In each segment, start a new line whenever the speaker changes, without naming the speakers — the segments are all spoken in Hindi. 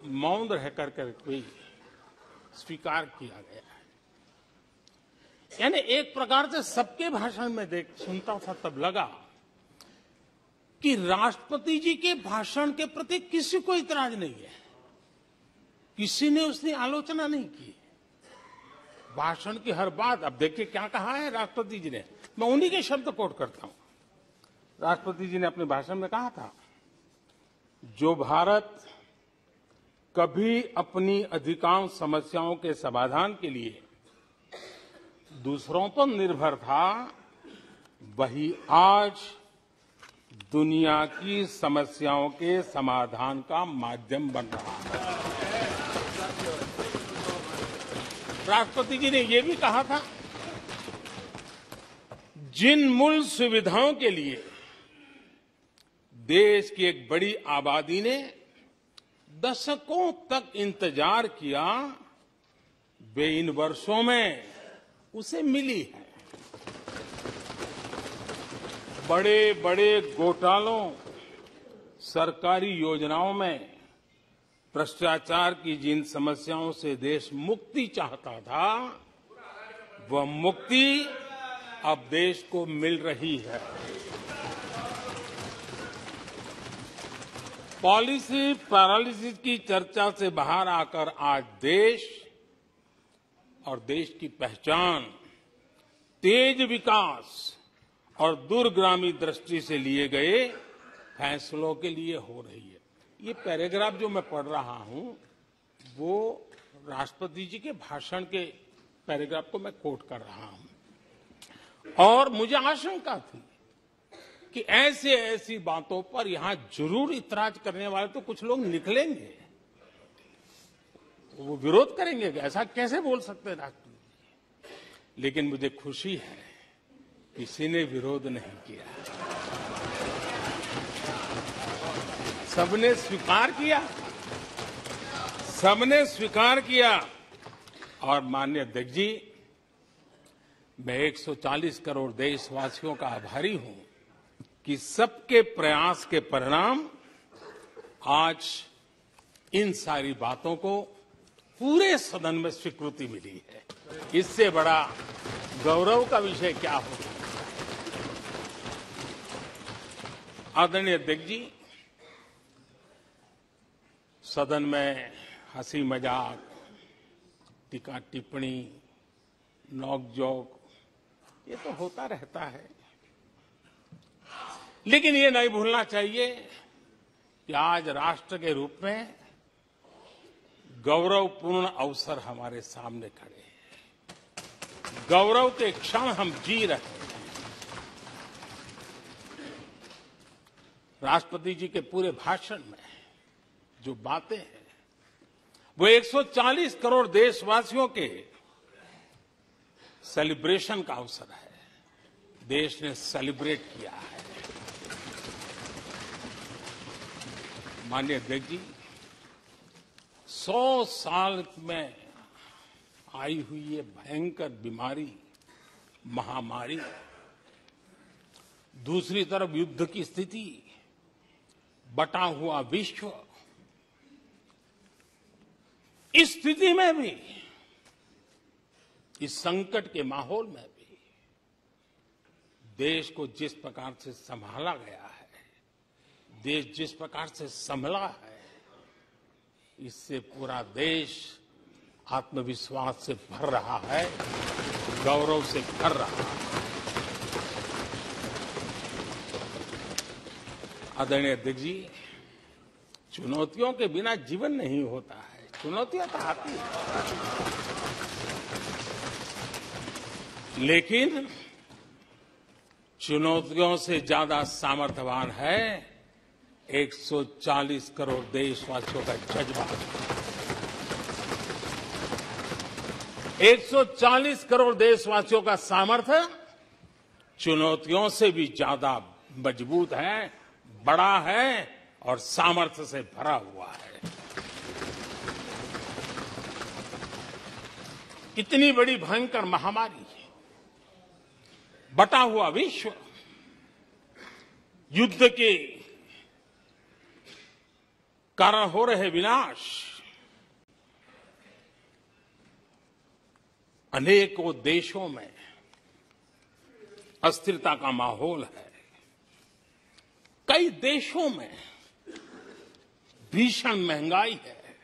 मौन रह कर कोई स्वीकार किया गया है। यानी एक प्रकार से सबके भाषण में सुनता था तब लगा कि राष्ट्रपति जी के भाषण के प्रति किसी को इतराज नहीं है, किसी ने उसकी आलोचना नहीं की। भाषण की हर बात, अब देखिए क्या कहा है राष्ट्रपति जी ने, मैं उन्हीं के शब्द कोट करता हूं। राष्ट्रपति जी ने अपने भाषण में कहा था, जो भारत कभी अपनी अधिकांश समस्याओं के समाधान के लिए दूसरों पर निर्भर था, वही आज दुनिया की समस्याओं के समाधान का माध्यम बन रहा है। राष्ट्रपति जी ने यह भी कहा था, जिन मूल सुविधाओं के लिए देश की एक बड़ी आबादी ने दशकों तक इंतजार किया, वे इन वर्षों में उसे मिली है। बड़े बड़े घोटालों, सरकारी योजनाओं में भ्रष्टाचार की जिन समस्याओं से देश मुक्ति चाहता था, वह मुक्ति अब देश को मिल रही है। पॉलिसी पैरालिसिस की चर्चा से बाहर आकर आज देश और देश की पहचान तेज विकास और दूरगामी दृष्टि से लिए गए फैसलों के लिए हो रही है। ये पैराग्राफ जो मैं पढ़ रहा हूं, वो राष्ट्रपति जी के भाषण के पैराग्राफ को मैं कोट कर रहा हूं। और मुझे आशंका थी कि ऐसी बातों पर यहां जरूर इतराज करने वाले तो कुछ लोग निकलेंगे, वो विरोध करेंगे कि ऐसा कैसे बोल सकते हैं राष्ट्रपति जी। लेकिन मुझे खुशी है, किसी ने विरोध नहीं किया, सबने स्वीकार किया, सबने स्वीकार किया। और माननीय अध्यक्ष जी, मैं 140 करोड़ देशवासियों का आभारी हूं कि सबके प्रयास के परिणाम आज इन सारी बातों को पूरे सदन में स्वीकृति मिली है। इससे बड़ा गौरव का विषय क्या हो सकता है। आदरणीय अध्यक्ष जी, सदन में हंसी मजाक, टीका टिप्पणी, नोक-झोंक, ये तो होता रहता है, लेकिन ये नहीं भूलना चाहिए कि आज राष्ट्र के रूप में गौरवपूर्ण अवसर हमारे सामने खड़े हैं। गौरव के क्षण हम जी रहे हैं। राष्ट्रपति जी के पूरे भाषण में जो बातें हैं, वो 140 करोड़ देशवासियों के सेलिब्रेशन का अवसर है। देश ने सेलिब्रेट किया है। माननीय अध्यक्ष जी, 100 साल में आई हुई ये भयंकर बीमारी, महामारी, दूसरी तरफ युद्ध की स्थिति, बटा हुआ विश्व, इस स्थिति में भी, इस संकट के माहौल में भी देश को जिस प्रकार से संभाला गया है, देश जिस प्रकार से संभला है, इससे पूरा देश आत्मविश्वास से भर रहा है, गौरव से भर रहा है। आदरणीय अध्यक्ष जी, चुनौतियों के बिना जीवन नहीं होता है। चुनौतियां तो आती हैं, लेकिन चुनौतियों से ज्यादा सामर्थ्यवान है 140 करोड़ देशवासियों का जज्बा। 140 करोड़ देशवासियों का सामर्थ्य चुनौतियों से भी ज्यादा मजबूत है, बड़ा है और सामर्थ्य से भरा हुआ है। इतनी बड़ी भयंकर महामारी, बटा हुआ विश्व, युद्ध के कारण हो रहे विनाश, अनेकों देशों में अस्थिरता का माहौल है। कई देशों में भीषण महंगाई है,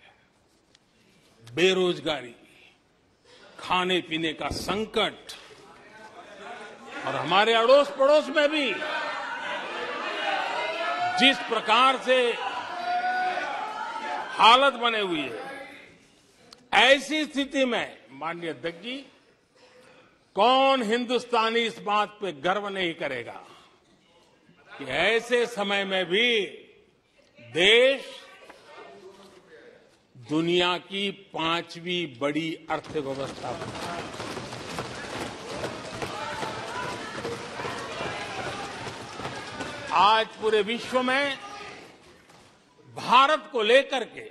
बेरोजगारी, खाने पीने का संकट, और हमारे अड़ोस पड़ोस में भी जिस प्रकार से हालत बने हुई है, ऐसी स्थिति में माननीय अध्यक्ष जी, कौन हिंदुस्तानी इस बात पे गर्व नहीं करेगा कि ऐसे समय में भी देश दुनिया की 5वीं बड़ी अर्थव्यवस्था बना है। आज पूरे विश्व में भारत को लेकर के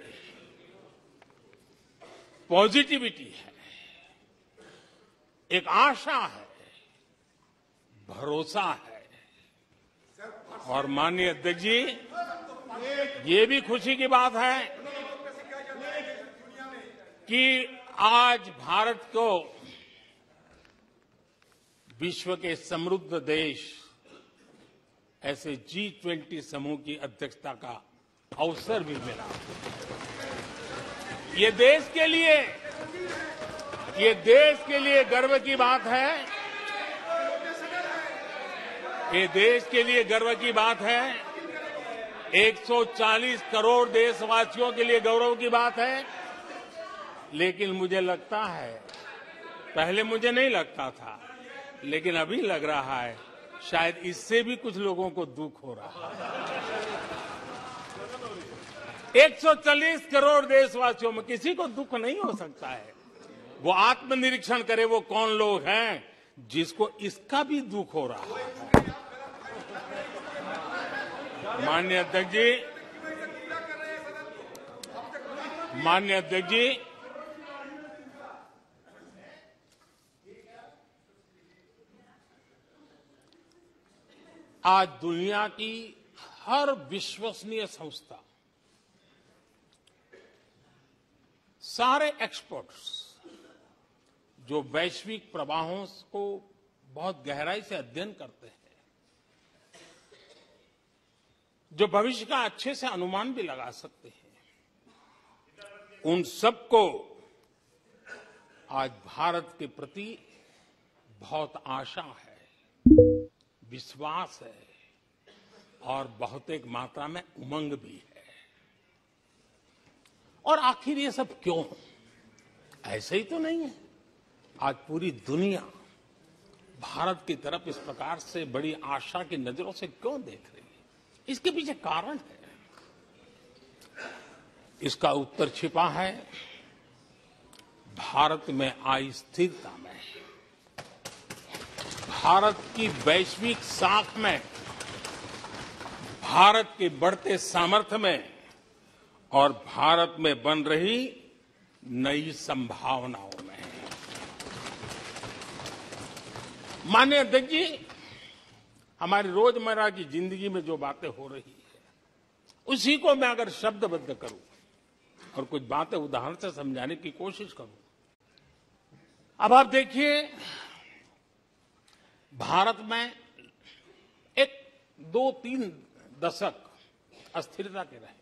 पॉजिटिविटी है, एक आशा है, भरोसा है। और माननीय अध्यक्ष जी, ये भी खुशी की बात है कि आज भारत को विश्व के समृद्ध देश ऐसे G20 समूह की अध्यक्षता का अवसर भी मिला। ये देश के लिए गर्व की बात है। ये देश के लिए गर्व की बात है। 140 करोड़ देशवासियों के लिए गौरव की बात है। लेकिन मुझे लगता है, पहले मुझे नहीं लगता था, लेकिन अभी लग रहा है शायद इससे भी कुछ लोगों को दुख हो रहा है। 140 करोड़ देशवासियों में किसी को दुख नहीं हो सकता है। वो आत्मनिरीक्षण करे, वो कौन लोग हैं जिसको इसका भी दुख हो रहा है। माननीय अध्यक्ष जी, आज दुनिया की हर विश्वसनीय संस्था, सारे एक्सपर्ट्स जो वैश्विक प्रवाहों को बहुत गहराई से अध्ययन करते हैं, जो भविष्य का अच्छे से अनुमान भी लगा सकते हैं, उन सबको आज भारत के प्रति बहुत आशा है, विश्वास है और बहुत एक मात्रा में उमंग भी है। और आखिर ये सब क्यों? ऐसे ही तो नहीं है। आज पूरी दुनिया भारत की तरफ इस प्रकार से बड़ी आशा की नजरों से क्यों देख रही है? इसके पीछे कारण है। इसका उत्तर छिपा है भारत में आई स्थिरता में, भारत की वैश्विक साख में, भारत के बढ़ते सामर्थ्य में और भारत में बन रही नई संभावनाओं में। माननीय अध्यक्ष जी, हमारी रोजमर्रा की जिंदगी में जो बातें हो रही है, उसी को मैं अगर शब्दबद्ध करूं और कुछ बातें उदाहरण से समझाने की कोशिश करूं। अब आप देखिए, भारत में एक 2-3 दशक अस्थिरता के रहे।